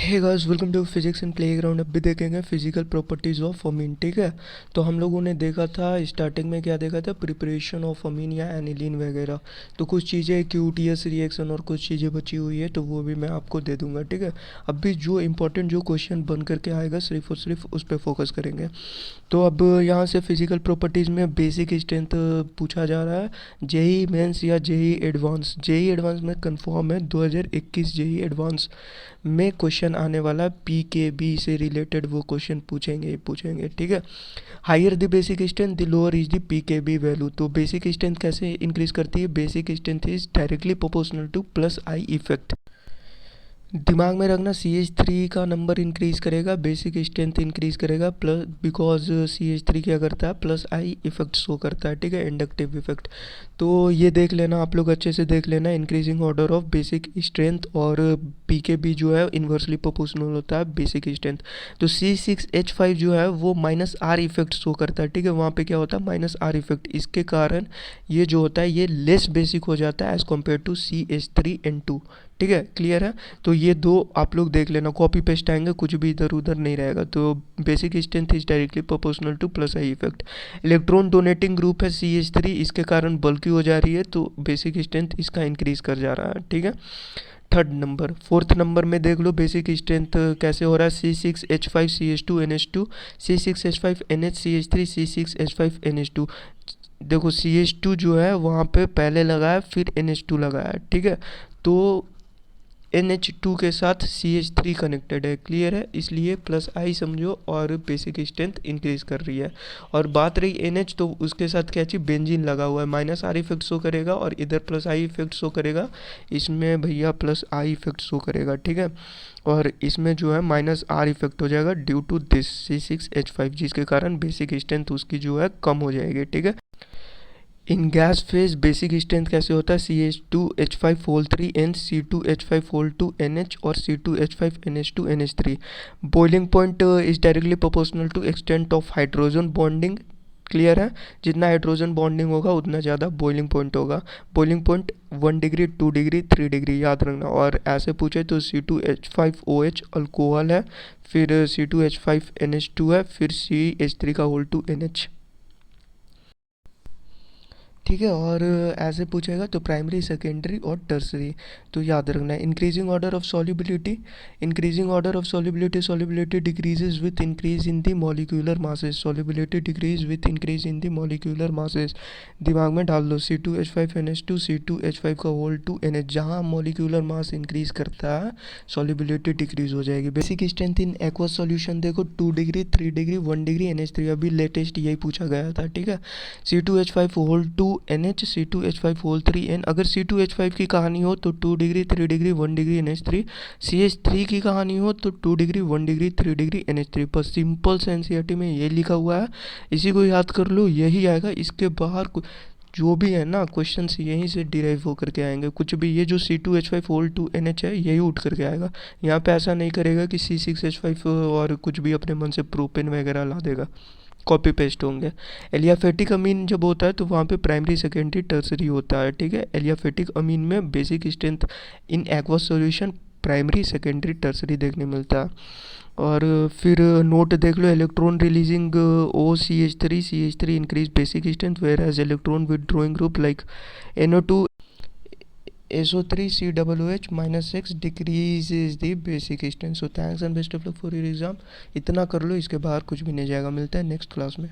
Hey guys, welcome to physics in playground. अभी देखेंगे physical properties of अमीन। ठीक है, तो हम लोगों ने देखा था स्टार्टिंग में, क्या देखा था, प्रिपरेशन ऑफ अमीन या एनिलीन वगैरह। तो कुछ चीज़ें क्यूटीएस रिएक्शन और कुछ चीज़ें बची हुई है, तो वो भी मैं आपको दे दूंगा। ठीक है, अभी जो इंपॉर्टेंट जो क्वेश्चन बन करके आएगा सिर्फ और सिर्फ उस पर फोकस करेंगे। तो अब यहाँ से फिजिकल प्रॉपर्टीज़ में बेसिक स्ट्रेंथ पूछा जा रहा है। जेई मेंस या जेई एडवांस। जेई एडवांस में कंफर्म है 2021 जेई एडवांस में क्वेश्चन आने वाला। पीकेबी से रिलेटेड वो क्वेश्चन पूछेंगे। ठीक है, higher the basic strength the lower is the pKb value. तो बेसिक स्ट्रेंथ कैसे इंक्रीज करती है? Basic strength is directly proportional to plus I effect. दिमाग में रखना, सी एच थ्री का नंबर इंक्रीज करेगा, बेसिक स्ट्रेंथ इंक्रीज करेगा, plus because C H three क्या करता है, प्लस आई इफेक्ट शो करता है। ठीक है, इंडक्टिव इफेक्ट। तो ये देख लेना आप लोग, अच्छे से देख लेना, increasing order of basic strength. और पी के बी जो है इन्वर्सली प्रोपोर्शनल होता है बेसिक स्ट्रेंथ। तो सी सिक्स एच फाइव जो है वो माइनस आर इफेक्ट शो करता है। ठीक है, वहाँ पे क्या होता है, माइनस आर इफेक्ट। इसके कारण ये जो होता है ये लेस बेसिक हो जाता है as compared to C H three N two. ठीक है, क्लियर है? तो ये दो आप लोग देख लेना, कॉपी पेस्ट आएंगे, कुछ भी इधर उधर नहीं रहेगा। तो basic strength is directly proportional to plus I effect. Electron donating group है सी एच थ्री, इसके कारण बल्कि हो जा रही है, तो बेसिक स्ट्रेंथ इसका इंक्रीज कर जा रहा है। ठीक है, थर्ड नंबर। फोर्थ नंबर में देख लो बेसिक स्ट्रेंथ कैसे हो रहा है। C six H five C H two N H two, C six H five N H C H three, C six H five N H two. देखो C H to जो है वहाँ पे पहले लगा है, फिर एन एच टू लगा है। ठीक है, तो NH2 के साथ CH3 कनेक्टेड है। क्लियर है? इसलिए प्लस आई समझो और बेसिक स्ट्रेंथ इंक्रीज कर रही है। और बात रही NH, तो उसके साथ क्या चीज़, बेंजीन लगा हुआ है, माइनस आर इफेक्ट शो करेगा और इधर प्लस आई इफेक्ट शो करेगा। इसमें भैया प्लस आई इफेक्ट शो करेगा। ठीक है, और इसमें जो है माइनस आर इफेक्ट हो जाएगा ड्यू टू दिस C6H5, जिसके कारण बेसिक स्ट्रेंथ उसकी जो है कम हो जाएगी। ठीक है, in gas phase basic strength कैसे होता है, C H two H five whole three N, C two H five whole two N H और C two H five N H two N H three. Boiling point is directly proportional to extent of hydrogen bonding. Clear है? जितना hydrogen bonding होगा उतना ज़्यादा boiling point होगा। Boiling point 1 degree 2 degree 3 degree याद रखना। और ऐसे पूछे तो C two H five O H alcohol है, फिर C two H five N H two है, फिर सी एच थ्री का होल टू एन एच। ठीक है, और ऐसे पूछेगा तो प्राइमरी, सेकेंडरी और टर्सरी। तो याद रखना है, increasing order of solubility. Increasing order of solubility, solubility decreases with increase in the molecular masses. Solubility decrease with increase in the molecular masses. दिमाग में डाल दो, C two H five N H two, C two H five का whole two N H. जहाँ molecular mass increase करता है solubility decrease हो जाएगी। Basic strength in aqueous solution देखो, 2 degree 3 degree 1 degree N H three, अभी latest यही पूछा गया था। ठीक है, C two H five whole two N H, C two H five whole three N. अगर सी टू एच फाइव की कहानी हो तो 2 degree 3 degree 1 degree N H three. C H three की कहानी हो तो 2 degree 1 degree 3 degree N H three. बस सिंपल से एनसीईआरटी में ये लिखा हुआ है, इसी को याद कर लो, यही आएगा। इसके बाहर जो भी है ना क्वेश्चन यहीं से डिराइव होकर के आएंगे। कुछ भी ये जो C two H five whole two N H है यही उठ करके आएगा। यहाँ पे ऐसा नहीं करेगा कि सी सिक्स एच फाइव और कुछ भी अपने मन से प्रोपेन वगैरह ला देगा, कॉपी पेस्ट होंगे। एलियाफेटिक अमीन जब होता है तो वहाँ पे प्राइमरी, सेकेंडरी, टर्सरी होता है। ठीक है, एलियाफेटिक अमीन में basic strength in aqueous solution primary, secondary, tertiary देखने मिलता है। और फिर नोट देख लो, electron releasing O C H three increase basic strength, whereas electron withdrawing group like NO2 SO3 COOH -6 decreases the basic strength. So thanks and best of luck for your exam. इतना कर लो, इसके बाहर कुछ भी नहीं जाएगा। मिलता है नेक्स्ट क्लास में।